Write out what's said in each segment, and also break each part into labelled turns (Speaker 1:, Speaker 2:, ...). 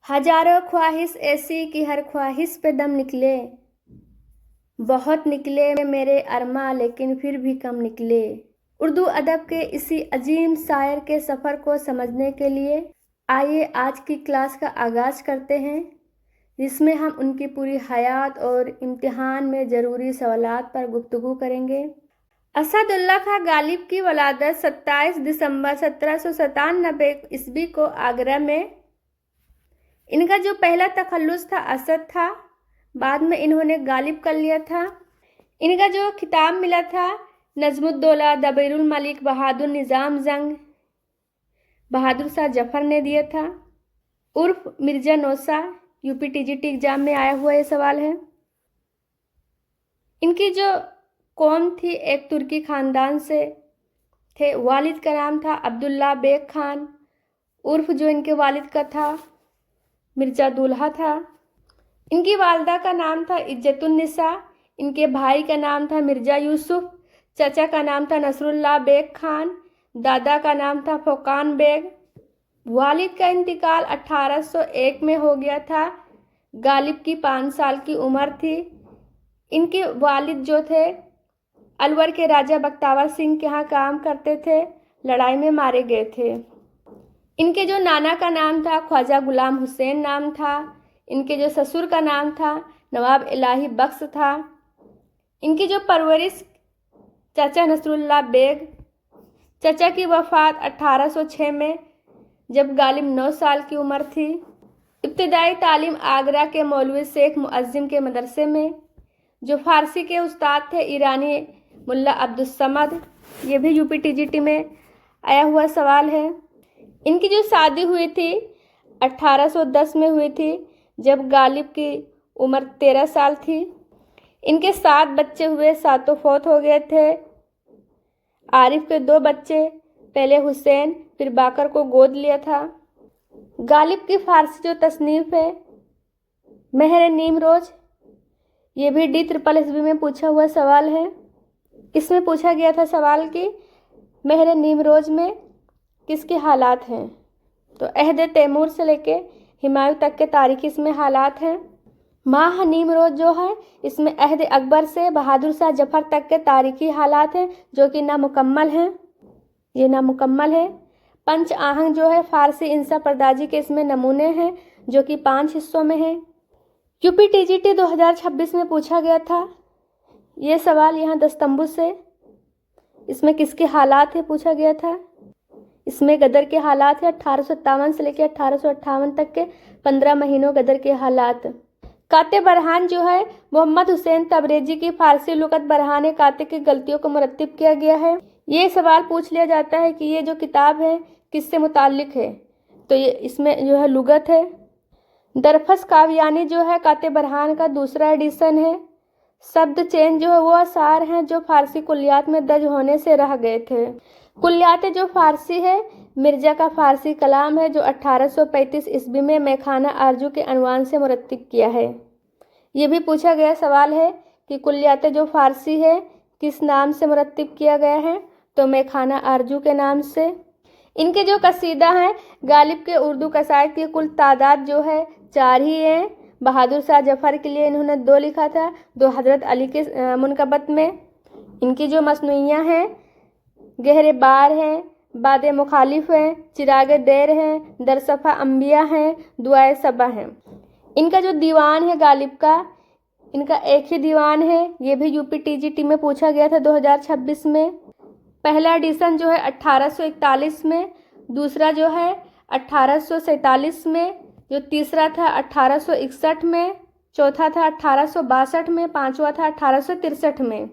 Speaker 1: हजारों ख्वाहिश ऐसी कि हर ख्वाहिश पे दम निकले, बहुत निकले मेरे अरमा लेकिन फिर भी कम निकले। उर्दू अदब के इसी अजीम शायर के सफ़र को समझने के लिए आइए आज की क्लास का आगाज़ करते हैं, जिसमें हम उनकी पूरी हयात और इम्तिहान में ज़रूरी सवालात पर गुफ्तगू करेंगे। असदुल्ला खां गालिब की वलादत 27 दिसंबर 1797 ईस्वी को आगरा में। इनका जो पहला तखल्लुस था असद था, बाद में इन्होंने गालिब कर लिया था। इनका जो खिताब मिला था नज़्मुद्दौला दबीरुल मलिक बहादुर निज़ाम जंग बहादुर शाह जफ़र ने दिया था, उर्फ Mirza Nausa. UP TGT exam में आया हुआ ये सवाल है। इनकी जो कौम थी एक तुर्की ख़ानदान से थे। वालिद का नाम था अब्दुल्ला बेग खान, उर्फ जो इनके वालिद का था मिर्ज़ा दूल्हा था। इनकी वालदा का नाम था इज्जतुन्निसा। इनके भाई का नाम था मिर्ज़ा यूसुफ। चाचा का नाम था नसरुल्लाह बेग खान। दादा का नाम था फ़ोकान बेग। वालिद का इंतकाल 1801 में हो गया था। गालिब की 5 साल की उम्र थी। इनके वालिद जो थे अलवर के राजा बख्तावर सिंह के यहाँ काम करते थे, लड़ाई में मारे गए थे। इनके जो नाना का नाम था ख्वाजा गुलाम हुसैन नाम था। इनके जो ससुर का नाम था नवाब इलाही बख्श था। इनकी जो परवरिश चाचा नसरुल्लाह बेग। चाचा की वफ़ात 1806 में, जब गालिब 9 साल की उम्र थी। इब्तिदाई तालीम आगरा के मौलवी शेख मुअज्जिम के मदरसे में। जो फ़ारसी के उस्ताद थे ईरानी मुल्ला अब्दुस्समद। ये भी यूपी टीजीटी में आया हुआ सवाल है। इनकी जो शादी हुई थी 1810 में हुई थी, जब गालिब की उम्र 13 साल थी। इनके 7 बच्चे हुए, 7 फौत हो गए थे। आरिफ के 2 बच्चे, पहले हुसैन फिर बाकर को गोद लिया था। गालिब की फ़ारसी जो तसनीफ़ है महर नीमरोज़, ये भी D SSS में पूछा हुआ सवाल है। इसमें पूछा गया था सवाल कि महर नीमरोज़ में किसके हालात हैं, तो अहद तैमूर से लेके हुमायूं तक के तारीख़ी इसमें हालात हैं। माह नीमरोज़ जो है इसमें अहद अकबर से बहादुर शाह जफ़र तक के तारीख़ी हालात हैं, जो कि नामुकम्मल हैं। ये नामुकम्मल है। पंच आहंग जो है फ़ारसी इंसा पर्दाजी के इसमें नमूने हैं, जो कि 5 हिस्सों में हैं। यूपी टीजीटी 2026 में पूछा गया था ये सवाल यहाँ दस्तंबू से। इसमें किसके हालात है पूछा गया था। इसमें गदर के हालात है 1857 से लेकर 1858 तक के 15 महीनों गदर के हालात। काते बरहान जो है मोहम्मद हुसैन तबरेज़ी की फ़ारसी लुग़त बरहान काते की गलतियों को मुरत्तिब किया गया है। ये सवाल पूछ लिया जाता है कि ये जो किताब है किससे मुताल्लिक़ है, तो ये इसमें जो है लुग़त है। दरफस काव्यानी जो है काते बरहान का दूसरा एडिशन है। शब्द चेंज जो है वो आसार हैं जो फ़ारसी कुल्लियात में दर्ज होने से रह गए थे। कुल्लियात जो फ़ारसी है मिर्ज़ा का फ़ारसी कलाम है, जो 1835 ईस्वी में मैखाना आरजू के अनवान से मुरत्तिब किया है। ये भी पूछा गया सवाल है कि कुल्लियात जो फ़ारसी है किस नाम से मुरत्तिब किया गया है, तो मैखाना आरजू के नाम से। इनके जो कसीदा हैं गालिब के उर्दू कसायद की कुल तादाद जो है 4 ही हैं। बहादुर शाह जफ़र के लिए इन्होंने 2 लिखा था, 2 हज़रत अली के मुनकबत में। इनकी जो मसनूइयाँ हैं गहरे बार हैं, बादे मुखालिफ हैं, चिरागे देर हैं, दरसफ़ा अम्बिया हैं, दुआए सबा हैं। इनका जो दीवान है गालिब का, इनका एक ही दीवान है। ये भी यूपी टीजीटी में पूछा गया था 2026 में। पहला एडिशन जो है 1841 में, दूसरा जो है 1847 में, जो तीसरा था 1861 में, चौथा था 1862 में, पाँचवा था 1863 में।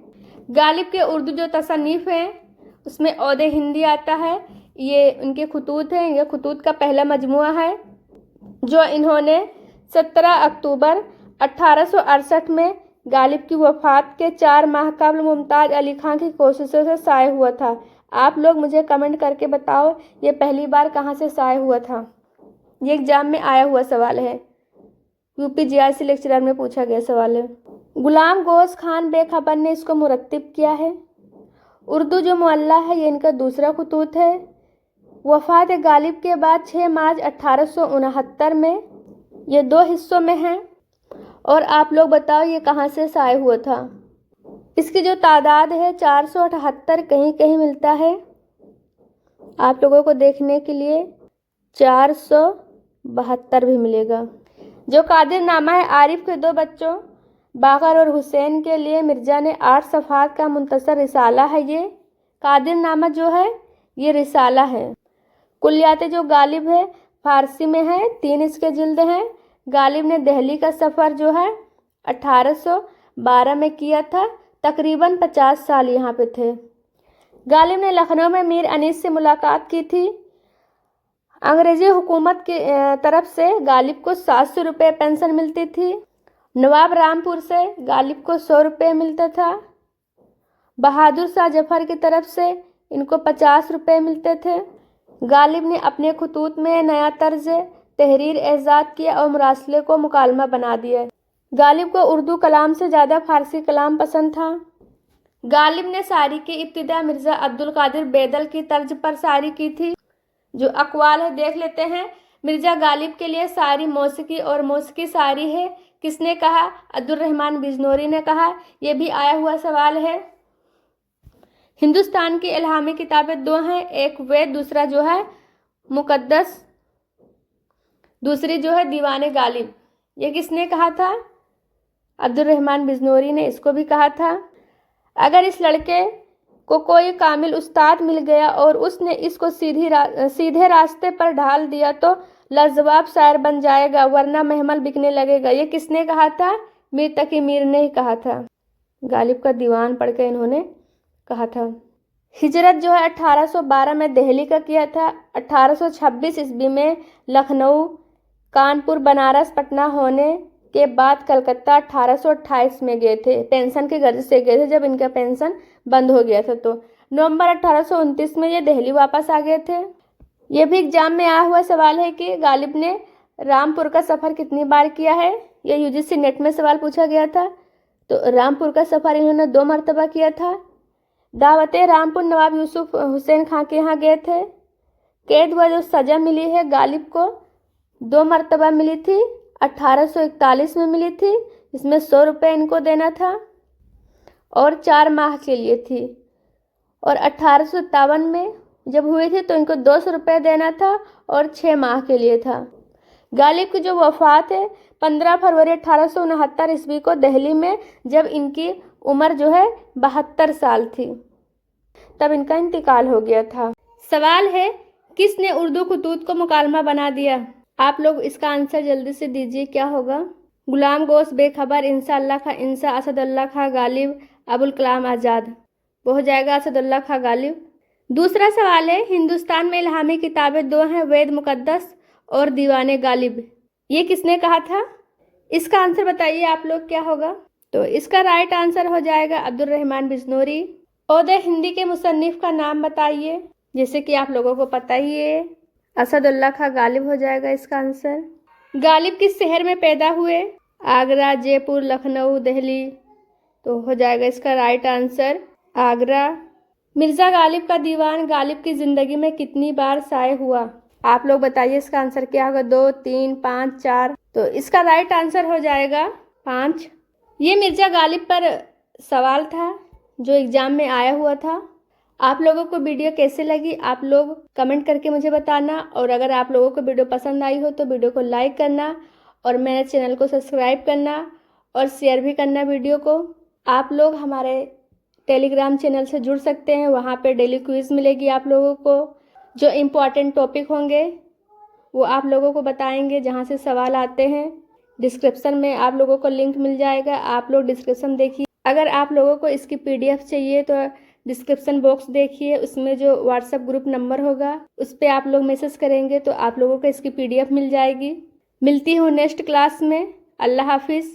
Speaker 1: गालिब के उर्दू जो तसन्नीफ़ हैं उसमें औदे हिंदी आता है। ये उनके खतूत हैं। ये खतूत का पहला मजमुआ है, जो इन्होंने 17 अक्टूबर 1868 में गालिब की वफ़ात के 4 माह कबल मुमताज़ अली खां की कोशिशों से शाये हुआ था। आप लोग मुझे कमेंट करके बताओ ये पहली बार कहाँ से शाये हुआ था। ये एग्ज़ाम में आया हुआ सवाल है, यूपी जीआईसी लेक्चरर में पूछा गया सवाल है। गुलाम गोश खान बेखबर ने इसको मुरत्तिब किया है। उर्दू जो मुअल्ला है ये इनका दूसरा खतूत है। वफ़ात गालिब के बाद 6 मार्च 1869 में یہ 2 حصوں میں ہیں اور آپ لوگ بتاؤ یہ کہاں سے شائع ہوا تھا۔ اس کی جو تعداد ہے 478، کہیں کہیں ملتا ہے آپ لوگوں کو دیکھنے کے لیے 472 بھی ملے گا۔ جو قادر نامہ ہے عارف کے 2 بچوں باقر اور حسین کے لیے مرزا نے 8 صفحات کا منتصر رسالہ ہے۔ یہ قادر نامہ جو ہے یہ رسالہ ہے۔ کلیات جو غالب ہے فارسی میں ہے، 3 اس کے جلد ہیں۔ غالب نے دہلی کا سفر جو ہے 1812 میں کیا تھا، تقریباً 50 سال یہاں پہ تھے۔ غالب نے لکھنؤ میں میر انیس سے ملاقات کی تھی۔ انگریزی حکومت کی طرف سے غالب کو 700 روپے پینشن ملتی تھی۔ نواب رامپور سے غالب کو 100 روپے ملتا تھا۔ بہادر شاہ ظفر کی طرف سے ان کو 50 روپے ملتے تھے۔ غالب نے اپنے خطوط میں نیا طرز تحریر ایجاد کیا اور مراسلے کو مکالمہ بنا دیا۔ غالب کو اردو کلام سے زیادہ فارسی کلام پسند تھا۔ غالب نے شاعری کی ابتدا مرزا عبدالقادر بیدل کی طرز پر شاعری کی تھی۔ جو اقوال ہے دیکھ لیتے ہیں۔ مرزا غالب کے لیے شاعری موسیقی اور موسیقی شاعری ہے، کس نے کہا؟ عبدالرحمن بجنوری نے کہا۔ یہ بھی آیا ہوا سوال ہے۔ ہندوستان کی الہامی کتابیں 2 ہیں، ایک وید، دوسرا جو ہے مقدس، دوسری جو ہے دیوان غالب۔ یہ کس نے کہا تھا؟ عبدالرحمن بجنوری نے اس کو بھی کہا تھا۔ اگر اس لڑکے کو کوئی کامل استاد مل گیا اور اس نے اس کو سیدھے راستے پر ڈھال دیا تو لاجواب شاعر بن جائے گا، ورنہ محمل بکنے لگے گا۔ یہ کس نے کہا تھا؟ میر تقی میر نے ہی کہا تھا۔ غالب کا دیوان پڑھ کے انہوں نے کہا تھا۔ ہجرت جو ہے 1812 میں دہلی کا کیا تھا۔ 1826 عیسوی میں لکھنؤ، کانپور، بنارس، پٹنہ ہونے کے بعد کلکتہ 1828 میں گئے تھے۔ پینشن کی غرض سے گئے تھے جب ان کا پینشن بند ہو گیا تھا تو نومبر 1829 میں یہ دہلی واپس آ گئے تھے۔ یہ بھی ایگزام میں آیا ہوا سوال ہے کہ غالب نے رامپور کا سفر کتنی بار کیا ہے۔ یہ UGC نیٹ میں سوال پوچھا گیا تھا تو رامپور کا سفر انہوں نے 2 مرتبہ کیا تھا۔ دعوت رامپور نواب یوسف حسین خان کے یہاں گئے تھے۔ قید ہوا جو سزا ملی ہے غالب کو 2 مرتبہ ملی تھی۔ 1841 میں ملی تھی، جس میں 100 روپے ان کو دینا تھا اور 4 ماہ کے لیے تھی، اور 1857 میں جب ہوئی تھی تو ان کو 200 روپے دینا تھا اور 6 ماہ کے لیے تھا۔ غالب کی جو وفات ہے 15 فروری 1869 عیسوی کو دہلی میں، جب ان کی عمر جو ہے 72 سال تھی، تب ان کا انتقال ہو گیا تھا۔ سوال ہے کس نے اردو خطوط کو مکالمہ بنا دیا؟ آپ لوگ اس کا آنسر جلدی سے دیجیے، کیا ہوگا؟ غلام گوشت بے خبر، انصاء اللہ خاں انصا، اسد اللہ خاں غالب، ابوالکلام آزاد۔ وہ ہو جائے گا اسد اللہ خاں غالب۔ دوسرا سوال ہے ہندوستان میں الہامی کتابیں 2 ہیں، وید مقدس اور دیوان غالب۔ یہ کس نے کہا تھا؟ اس کا آنسر بتائیے آپ لوگ، کیا ہوگا؟ تو اس کا رائٹ آنسر ہو جائے گا عبدالرحمن بجنوری۔ عہدہ ہندی کے مصنف کا نام بتائیے، جیسے کہ آپ لوگوں کو پتہ ہی ہے، اسد اللہ خاں غالب ہو جائے گا اس کا آنسر۔ غالب کس شہر میں پیدا ہوئے؟ آگرہ، جے پور، لکھنؤ، دہلی۔ تو ہو جائے گا اس کا رائٹ آنسر آگرہ۔ مرزا غالب کا دیوان غالب کی زندگی میں کتنی بار شائع ہوا؟ آپ لوگ بتائیے اس کا آنسر کیا ہوگا؟ 2، 3، 5، 4۔ تو اس کا رائٹ آنسر ہو جائے گا 5۔ یہ مرزا غالب پر سوال تھا جو ایگزام میں آیا ہوا تھا۔ آپ لوگوں کو ویڈیو کیسے لگی آپ لوگ کمنٹ کر کے مجھے بتانا، اور اگر آپ لوگوں کو ویڈیو پسند آئی ہو تو ویڈیو کو لائک کرنا اور میرے چینل کو سبسکرائب کرنا اور شیئر بھی کرنا ویڈیو کو۔ آپ لوگ ہمارے ٹیلی گرام چینل سے جڑ سکتے ہیں، وہاں پہ ڈیلی کوئز ملے گی آپ لوگوں کو، جو امپورٹنٹ ٹاپک ہوں گے وہ آپ لوگوں کو بتائیں گے، جہاں سے سوال آتے ہیں۔ ڈسکرپشن میں آپ لوگوں کو لنک مل جائے گا، آپ لوگ ڈسکرپشن دیکھیے۔ اگر آپ لوگوں کو اس کی PDF چاہیے تو ڈسکرپشن باکس دیکھیے، اس میں جو واٹس ایپ گروپ نمبر ہوگا اس پہ آپ لوگ میسج کریں گے تو آپ لوگوں کو اس کی PDF مل جائے گی۔ ملتی ہوں نیکسٹ کلاس میں۔ اللہ حافظ۔